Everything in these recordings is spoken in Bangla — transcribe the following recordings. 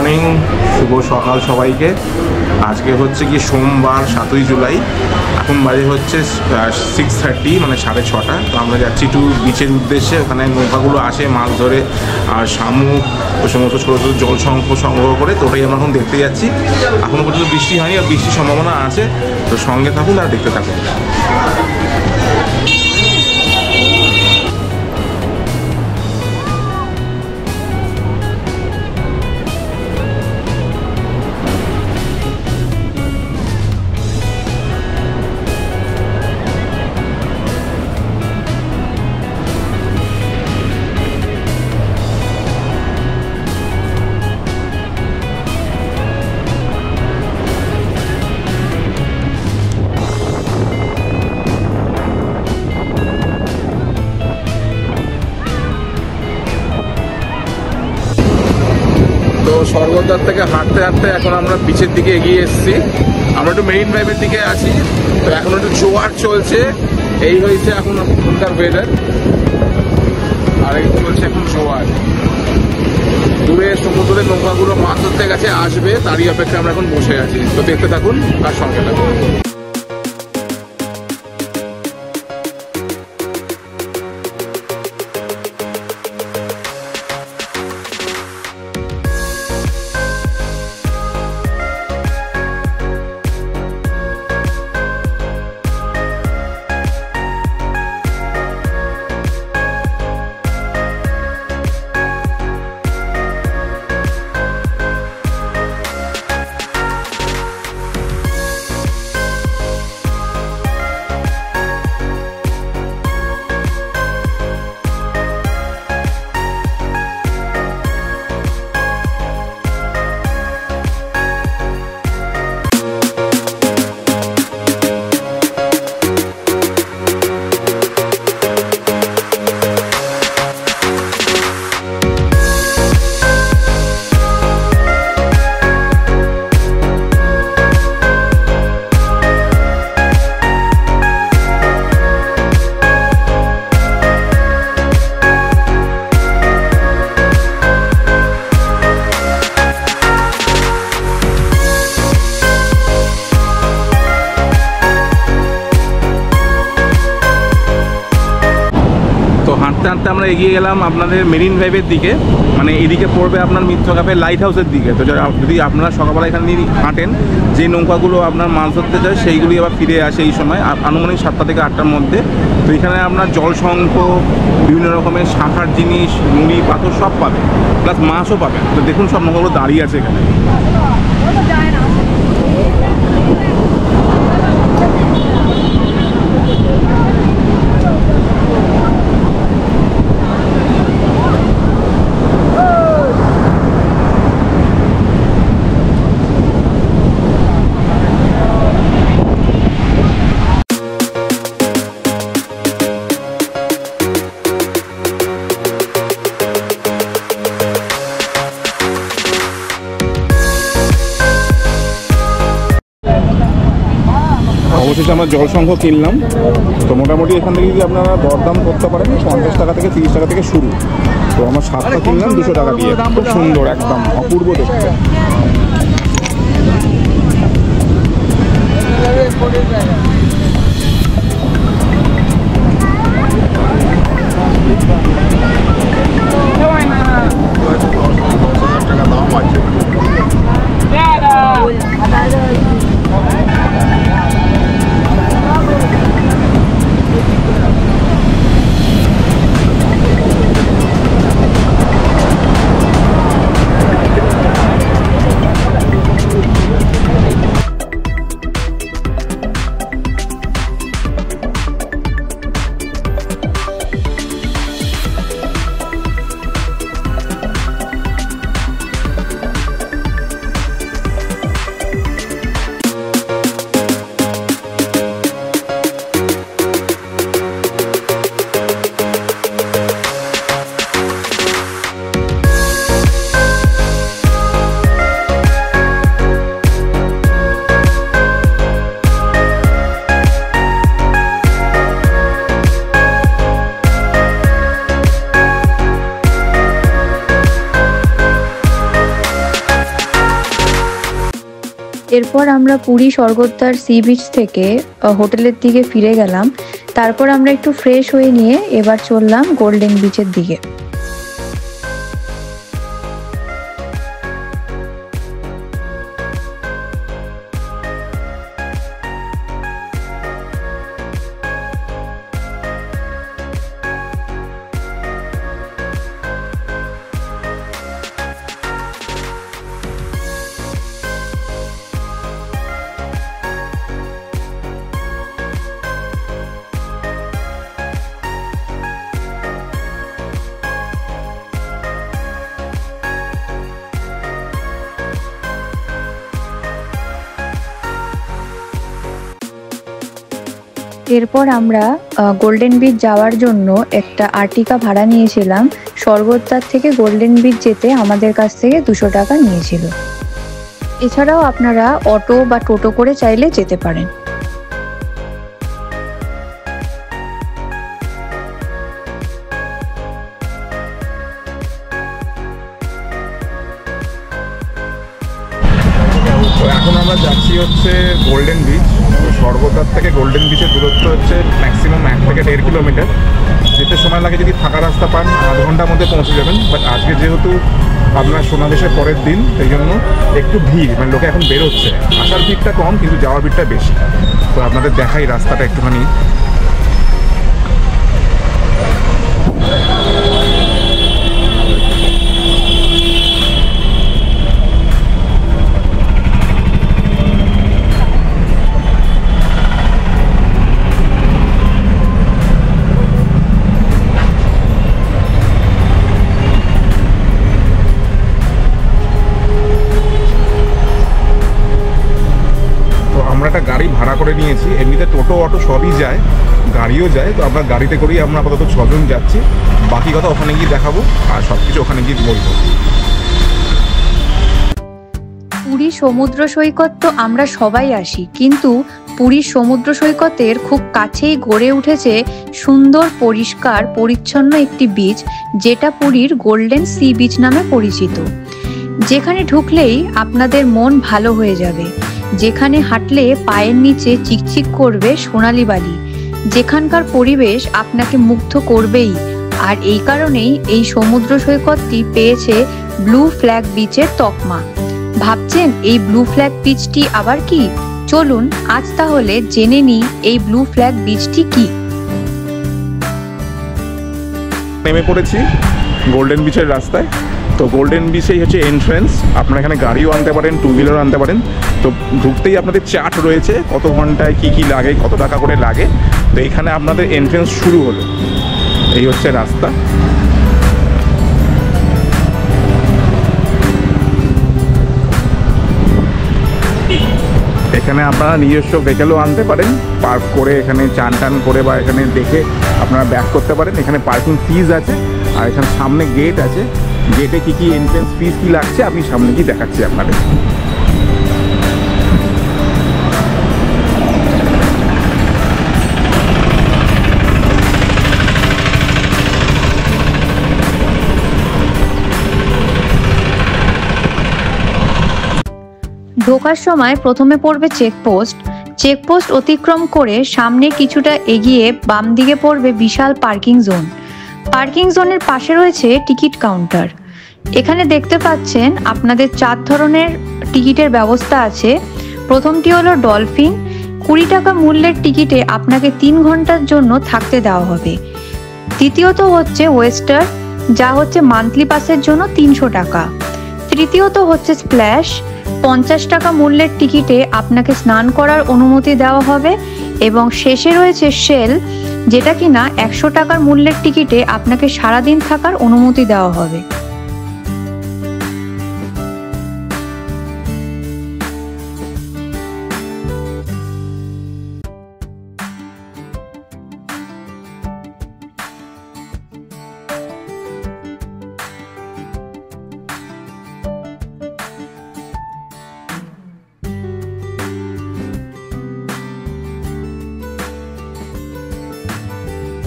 মর্নিং, শুভ সকাল সবাইকে। আজকে হচ্ছে কি সোমবার 7ই জুলাই। এখন বাজে হচ্ছে 6:30, মানে 6:30। তো আমরা যাচ্ছি একটু বিচের উদ্দেশ্যে। ওখানে নৌকাগুলো আসে মাছ ধরে, আর শামুক ও সমস্ত ছোটো ছোটো জল সংগ্রহ করে। তো ওটাই আমরা এখন দেখতে যাচ্ছি। এখনও পর্যন্ত বৃষ্টি হয়নি, আর বৃষ্টির সম্ভাবনা আছে। তো সঙ্গে থাকুন আর দেখতে থাকুন। তো স্বর্গদ্বার থেকে হাঁটতে হাঁটতে এখন আমরা বিচের দিকে এগিয়ে এসেছি। আমরা একটু মেরিন ড্রাইভের দিকে আছি। তো এখন একটু জোয়ার চলছে, এই হয়েছে এখন এখনকার ওয়েদার। আর এই চলছে এখন জোয়ার। দূরে সমুদ্রের নৌকাগুলো মাছ ধরতে গেছে, আসবে, তারই অপেক্ষা আমরা এখন বসে আছি। তো দেখতে থাকুন আর সঙ্গে থাকুন। হাঁটতে হাঁটতে আমরা এগিয়ে গেলাম আপনাদের মেরিন ড্রাইভের দিকে। মানে এদিকে পড়বে আপনার মিত্র ক্যাফে লাইট হাউসের দিকে। তো যদি আপনারা সকালবেলা এখানে হাঁটেন, যে নৌকাগুলো আপনার মাছ ধরতে যায় সেইগুলি আবার ফিরে আসে এই সময় আনুমানিক 7টা থেকে 8টার মধ্যে। তো এখানে আপনার জলশঙ্খ, বিভিন্ন রকমের শাঁখার জিনিস, নুড়ি পাথর সব পাবেন, প্লাস মাছও পাবেন। তো দেখুন সব নৌকাগুলো দাঁড়িয়ে আছে এখানে। অবশেষে আমরা জলসংখ্য কিনলাম। তো মোটামুটি এখান থেকে যদি আপনারা দরদাম করতে পারেন, 50 টাকা থেকে 30 টাকা থেকে শুরু। তো আমরা 7টা কিনলাম 200 টাকা দিয়ে। খুব সুন্দর, একদম অপূর্ব দেখতে। এরপর আমরা পুরী স্বর্গদ্বার সি বিচ থেকে হোটেলের দিকে ফিরে গেলাম। তারপর আমরা একটু ফ্রেশ হয়ে নিয়ে এবার চললাম গোল্ডেন বিচের দিকে। এরপর আমরা গোল্ডেন বিচ যাওয়ার জন্য একটা আর্টিকা ভাড়া নিয়েছিলাম। স্বর্গদ্বার থেকে গোল্ডেন বিচ যেতে আমাদের কাছ থেকে 200 টাকা নিয়েছিল। এছাড়াও আপনারা অটো বা টোটো করে চাইলে যেতে পারেন। এখন আমরা যাচ্ছি হচ্ছে গোল্ডেন বিচ। স্বর্গদ্বার থেকে গোল্ডেন বিচের দূরত্ব হচ্ছে ম্যাক্সিমাম 1 থেকে 1.5 কিলোমিটার। যেতে সময় লাগে, যদি ফাঁকা রাস্তা পান আধ ঘন্টার মধ্যে পৌঁছে যাবেন। বাট আজকে যেহেতু আপনার সোনাদেশের পরের দিন, সেই জন্য একটু ভিড়, মানে লোকে এখন বেরোচ্ছে। আসার ভিড়টা কম, কিন্তু যাওয়ার ভিড়টা বেশি। তো আপনাদের দেখাই রাস্তাটা একটুখানি। গাড়ি ভাড়া করে নিয়েছি, এমনিতে টোটো অটো সবই যায়, গাড়িও যায়। তো আমরা গাড়িতে করেই আমরা আপাতত 6 জন যাচ্ছি। বাকি কথা ওখানে গিয়ে দেখাবো, আর সব কিছু ওখানে গিয়ে বলবো। পুরী সমুদ্র সৈকত তো আমরা সবাই আসি, কিন্তু পুরীর সমুদ্র সৈকতের খুব কাছেই গড়ে উঠেছে সুন্দর পরিষ্কার পরিচ্ছন্ন একটি বিচ, যেটা পুরীর গোল্ডেন সি বিচ নামে পরিচিত। যেখানে ঢুকলেই আপনাদের মন ভালো হয়ে যাবে, যেখানে হাঁটলে পায়ের নিচে চিকচিক করবে সোনালি বালি, যেখানকার পরিবেশ আপনাকে মুগ্ধ করবেই। আর এই কারণেই এই সমুদ্র সৈকতটি পেয়েছে ব্লু ফ্ল্যাগ বিচের তকমা। ভাবছেন এই ব্লু ফ্ল্যাগ বিচটি আবার কি? চলুন আজ তাহলে জেনে নিই এই ব্লু ফ্ল্যাগ বিচটি কি। নেমে পড়েছি গোল্ডেন বিচের রাস্তায়। তো গোল্ডেন বিচেই হচ্ছে এন্ট্রেন্স। আপনারা এখানে গাড়িও আনতে পারেন, 2 হুইলারও আনতে পারেন। তো ঢুকতেই আপনাদের চার্ট রয়েছে, কত ঘন্টায় কি কি লাগে, কত টাকা করে লাগে। তো এইখানে আপনাদের এন্ট্রেন্স শুরু হলো। এই হচ্ছে রাস্তা। এখানে আপনারা নিজস্ব ভেহিকেলও আনতে পারেন, পার্ক করে এখানে চান টান করে বা এখানে দেখে আপনারা ব্যাক করতে পারেন। এখানে পার্কিং ফিজ আছে, আর এখানে সামনে গেট আছে। গেটে কি কি এন্ট্রেন্স ফিজ কি লাগছে আমি সামনে কি দেখাচ্ছি আপনাদের। ঢোকার সময় প্রথমে পড়বে চেকপোস্ট। চেকপোস্ট অতিক্রম করে সামনে কিছুটা এগিয়ে বাম দিকে পড়বে বিশাল পার্কিং জোন। পার্কিং জোনের পাশে রয়েছে টিকিট কাউন্টার। এখানে দেখতে পাচ্ছেন আপনাদের 4 ধরনের টিকিটের ব্যবস্থা আছে। প্রথমটি হলো ডলফিন। 20 টাকা মূল্যের টিকিটে আপনাকে 3 ঘন্টার জন্য থাকতে দেওয়া হবে। দ্বিতীয়ত হচ্ছে ওয়েস্টার, যা হচ্ছে মান্থলি পাসের জন্য 300 টাকা। তৃতীয়ত হচ্ছে স্প্ল্যাশ। 50 টাকা মূল্যের টিকিটে আপনাকে স্নান করার অনুমতি দেওয়া হবে। এবং শেষে রয়েছে শেল, যেটা কিনা 100 টাকার মূল্যের টিকিটে আপনাকে সারাদিন থাকার অনুমতি দেওয়া হবে।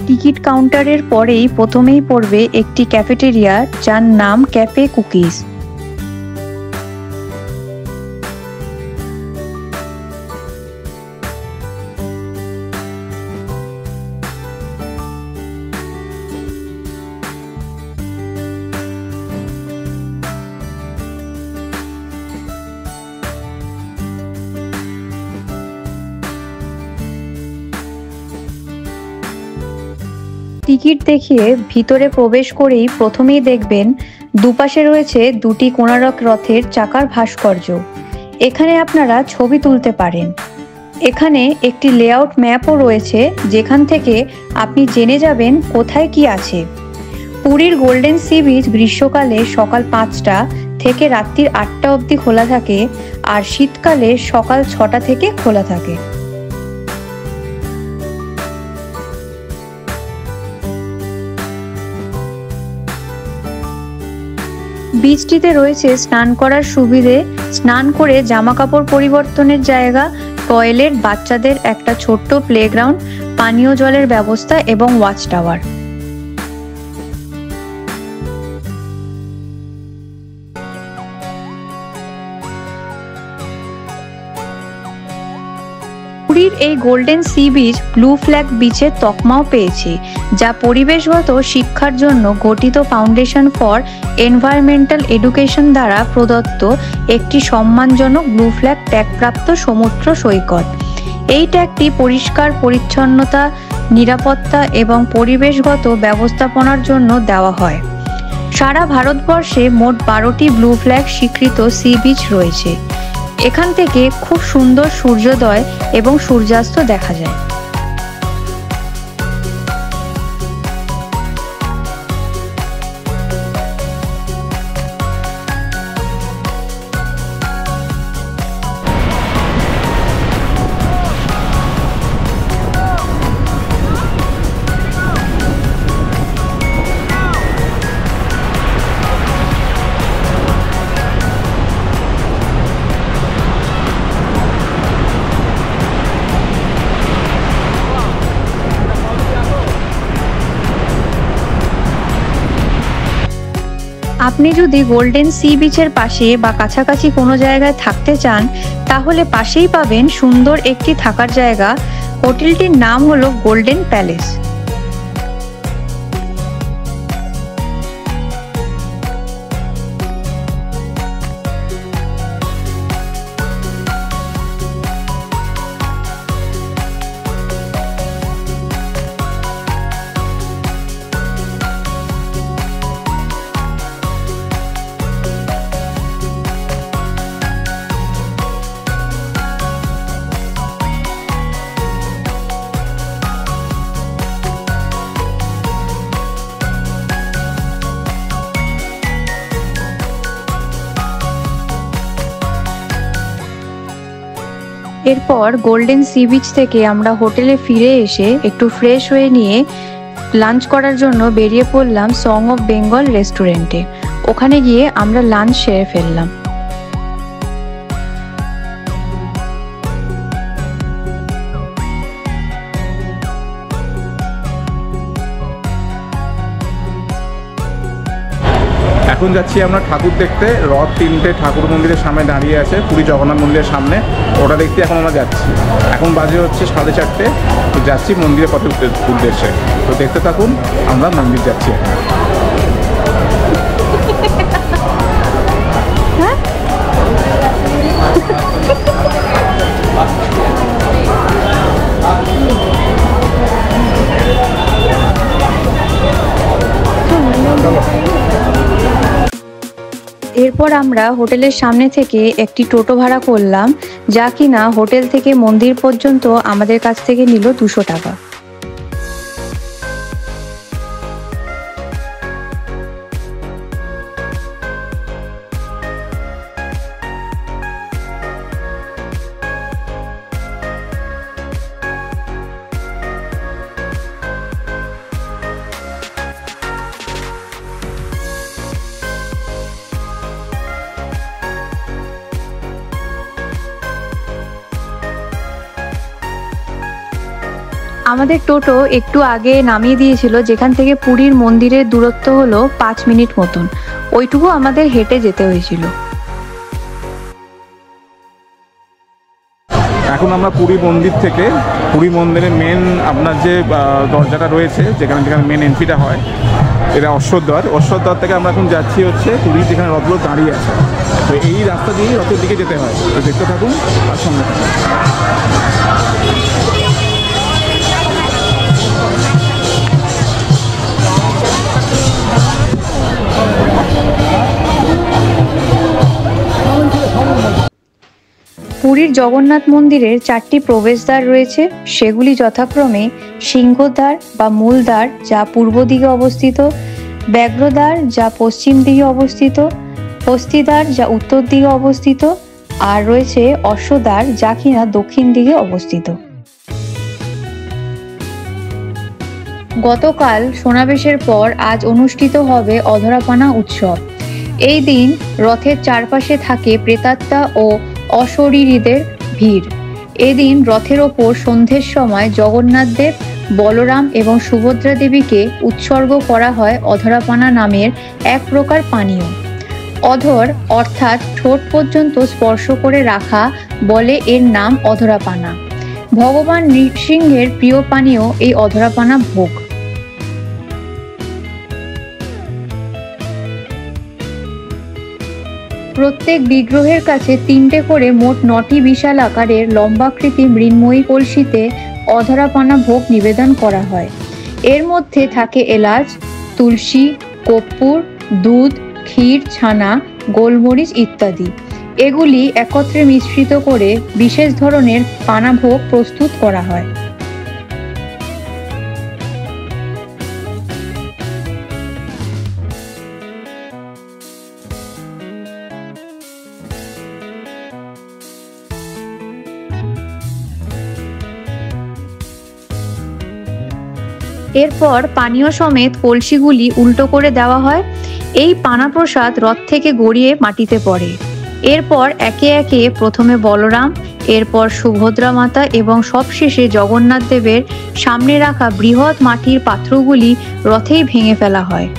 টিকিট কাউন্টারের পরেই প্রথমেই পড়বে একটি ক্যাফেটেরিয়া, যার নাম ক্যাফে কুকিজ। টিকিট দেখিয়ে ভিতরে প্রবেশ করেই প্রথমেই দেখবেন দুপাশে রয়েছে দুটি কোণারক রথের চাকার ভাস্কর্য। এখানে আপনারা ছবি তুলতে পারেন। এখানে একটি লেআউট ম্যাপও রয়েছে, যেখান থেকে আপনি জেনে যাবেন কোথায় কি আছে। পুরীর গোল্ডেন সি বিচ গ্রীষ্মকালে সকাল 5টা থেকে রাত্রির 8টা অবধি খোলা থাকে, আর শীতকালে সকাল 6টা থেকে খোলা থাকে। বিচটিতে রয়েছে স্নান করার সুবিধে, স্নান করে জামা কাপড় পরিবর্তনের জায়গা, টয়লেট, বাচ্চাদের একটা ছোট্ট প্লেগ্রাউন্ড, পানীয় জলের ব্যবস্থা এবং ওয়াচ টাওয়ার। পুরীর এই golden sea beach blue flag বিচের তকমাও পেয়েছে, যা পরিবেশগত শিক্ষার জন্য গঠিত ফাউন্ডেশন ফর এনভায়রনমেন্টাল এডুকেশন দ্বারা প্রদত্ত একটি সম্মানজনক ব্লু ফ্ল্যাগ ট্যাগপ্রাপ্ত সমুদ্র সৈকত। এই ট্যাগটি পরিষ্কার পরিচ্ছন্নতা, নিরাপত্তা এবং পরিবেশগত ব্যবস্থাপনার জন্য দেওয়া হয়। সারা ভারতবর্ষে মোট 12টি ব্লু ফ্ল্যাগ স্বীকৃত সি বিচ রয়েছে। এখান থেকে খুব সুন্দর সূর্যোদয় এবং সূর্যাস্ত দেখা যায়। আপনি যদি গোল্ডেন সি বিচের পাশে বা কাছাকাছি কোনো জায়গায় থাকতে চান, তাহলে পাশেই পাবেন সুন্দর একটি থাকার জায়গা। হোটেলটির নাম হলো গোল্ডেন প্যালেস। এরপর গোল্ডেন সি বিচ থেকে আমরা হোটেলে ফিরে এসে একটু ফ্রেশ হয়ে নিয়ে লাঞ্চ করার জন্য বেরিয়ে পড়লাম সং অফ বেঙ্গল রেস্টুরেন্টে। ওখানে গিয়ে আমরা লাঞ্চ সেরে ফেললাম। এখন যাচ্ছি আমরা ঠাকুর দেখতে। রথ 3টে ঠাকুর মন্দিরের সামনে দাঁড়িয়ে আছে, পুরী জগন্নাথ মন্দিরের সামনে। ওটা দেখতে এখন আমরা যাচ্ছি। এখন বাজে হচ্ছে 4:30। তো যাচ্ছি মন্দিরের পথে উদ্দেশ্যে। তো দেখতে থাকুন, আমরা মন্দির যাচ্ছি এখন। এরপর আমরা হোটেলের সামনে থেকে একটি টোটো ভাড়া করলাম, যা কিনা হোটেল থেকে মন্দির পর্যন্ত আমাদের কাছ থেকে নিল 200 টাকা। আমাদের টোটো একটু আগে নামিয়ে দিয়েছিল, যেখান থেকে পুরীর মন্দিরের দূরত্ব হলো 5 মিনিট মতন। ওইটুকু আমাদের হেঁটে যেতে হয়েছিল। এখন আমরা পুরী মন্দির থেকে, পুরী মন্দিরের মেন আপনার যে দরজাটা রয়েছে, যেখানে মেন এন্ট্রিটা হয়, এটা অশ্বদ্বার থেকে আমরা এখন যাচ্ছি হচ্ছে পুরী, যেখানে রথগুলো দাঁড়িয়ে আছে। তো এই রাস্তা দিয়েই রথের দিকে যেতে হয়। তো দেখতে থাকুন আর সঙ্গে থাকুন। পুরীর জগন্নাথ মন্দিরের 4টি প্রবেশদ্বার রয়েছে, সেগুলি যথাক্রমে সিংহদ্বার বা মূলদ্বার যা পূর্ব দিকে অবস্থিত, ব্যাঘ্রদ্বার যা পশ্চিম দিকে অবস্থিত, হস্তিদ্বার যা উত্তর দিকে অবস্থিত, আর রয়েছে অশ্বদ্বার যা কিনা দক্ষিণ দিকে অবস্থিত। গতকাল সোনাবেশের পর আজ অনুষ্ঠিত হবে অধরাপানা উৎসব। এই দিন রথের চারপাশে থাকে প্রেতাত্মা ও অশরীরীদের ভিড়। এদিন রথের ওপর সন্ধ্যের সময় জগন্নাথ দেব, বলরাম এবং সুভদ্রা দেবীকে উৎসর্গ করা হয় অধরাপানা নামের এক প্রকার পানীয়। অধর অর্থাৎ ঠোঁট পর্যন্ত স্পর্শ করে রাখা বলে এর নাম অধরাপানা। ভগবান নৃসিংহের প্রিয় পানীয় এই অধরাপানা ভোগ। প্রত্যেক বিগ্রহের কাছে 3টে করে মোট 9টি বিশাল আকারের লম্বাকৃতি মৃন্ময়ী কলসিতে অধরাপানা ভোগ নিবেদন করা হয়। এর মধ্যে থাকে এলাচ, তুলসী, কর্পূর, দুধ, ক্ষীর, ছানা, গোলমরিচ ইত্যাদি। এগুলি একত্রে মিশ্রিত করে বিশেষ ধরনের পানা ভোগ প্রস্তুত করা হয়। এরপর পানীয় সমেত কলসিগুলি উল্টো করে দেওয়া হয়। এই পানা প্রসাদ রথ থেকে গড়িয়ে মাটিতে পড়ে। এরপর একে একে প্রথমে বলরাম, এরপর সুভদ্রা মাতা এবং সবশেষে জগন্নাথ দেবের সামনে রাখা বৃহৎ মাটির পাত্রগুলি রথেই ভেঙে ফেলা হয়।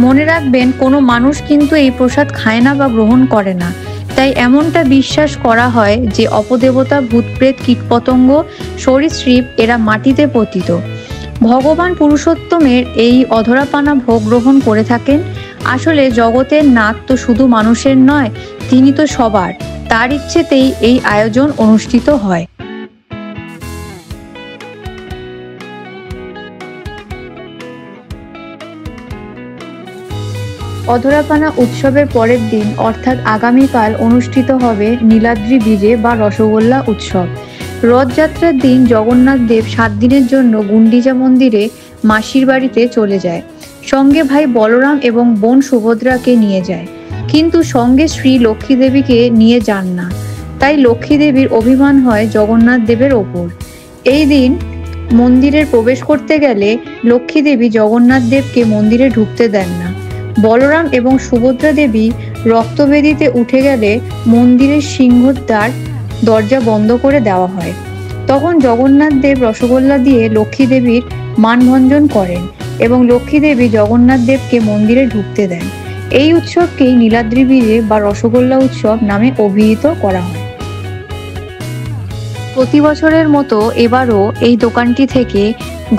মনে রাখবেন, কোনো মানুষ কিন্তু এই প্রসাদ খায় না বা গ্রহণ করে না। তাই এমনটা বিশ্বাস করা হয় যে অপদেবতা, ভূতপ্রেত, কীটপতঙ্গ, সরীসৃপ এরা মাটিতে পতিত। ভগবান পুরুষোত্তমের এই অধরাপানা ভোগ গ্রহণ করে থাকেন। আসলে জগতের নাথ তো শুধু মানুষের নয়, তিনি তো সবার। তার ইচ্ছেতেই এই আয়োজন অনুষ্ঠিত হয়। অধরাপানা উৎসবের পরের দিন অর্থাৎ আগামীকাল অনুষ্ঠিত হবে নীলাদ্রি বিজে বা রসগোল্লা উৎসব। রথযাত্রার দিন জগন্নাথ দেব 7 দিনের জন্য গুন্ডিচা মন্দিরে মাসির বাড়িতে চলে যায়। সঙ্গে ভাই বলরাম এবং বোন সুভদ্রাকে নিয়ে যায়, কিন্তু সঙ্গে শ্রী লক্ষ্মী দেবীকে নিয়ে যান না। তাই লক্ষ্মী দেবীর অভিমান হয় জগন্নাথ দেবের ওপর। এই দিন মন্দিরে প্রবেশ করতে গেলে লক্ষ্মী দেবী জগন্নাথ দেবকে মন্দিরে ঢুকতে দেন না। বলরাম এবং সুভদ্রা দেবী রক্তবেদীতে উঠে গেলে মন্দিরের সিংহদ্বার দরজা বন্ধ করে দেওয়া হয়। তখন জগন্নাথ দেব রসগোল্লা দিয়ে লক্ষ্মী দেবীর মানভঞ্জন করেন এবং লক্ষ্মী দেবী জগন্নাথ দেবকে মন্দিরে ঢুকতে দেন। এই উৎসবকেই নীলাদ্রি বিজে বা রসগোল্লা উৎসব নামে অভিহিত করা হয়। প্রতি বছরের মতো এবারও এই দোকানটি থেকে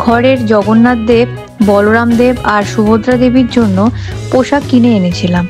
ঘরের জগন্নাথ দেব, বলরাম দেব আর সুভদ্রা দেবীর জন্য পোশাক কিনে এনেছিলাম।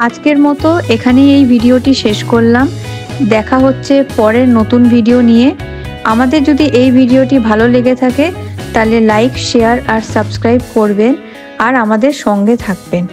আজকের মতো এখানেই এই ভিডিওটি শেষ করলাম। দেখা হচ্ছে পরের নতুন ভিডিও নিয়ে। আমাদের যদি এই ভিডিওটি ভালো লেগে থাকে তাহলে লাইক, শেয়ার আর সাবস্ক্রাইব করবেন আর আমাদের সঙ্গে থাকবেন।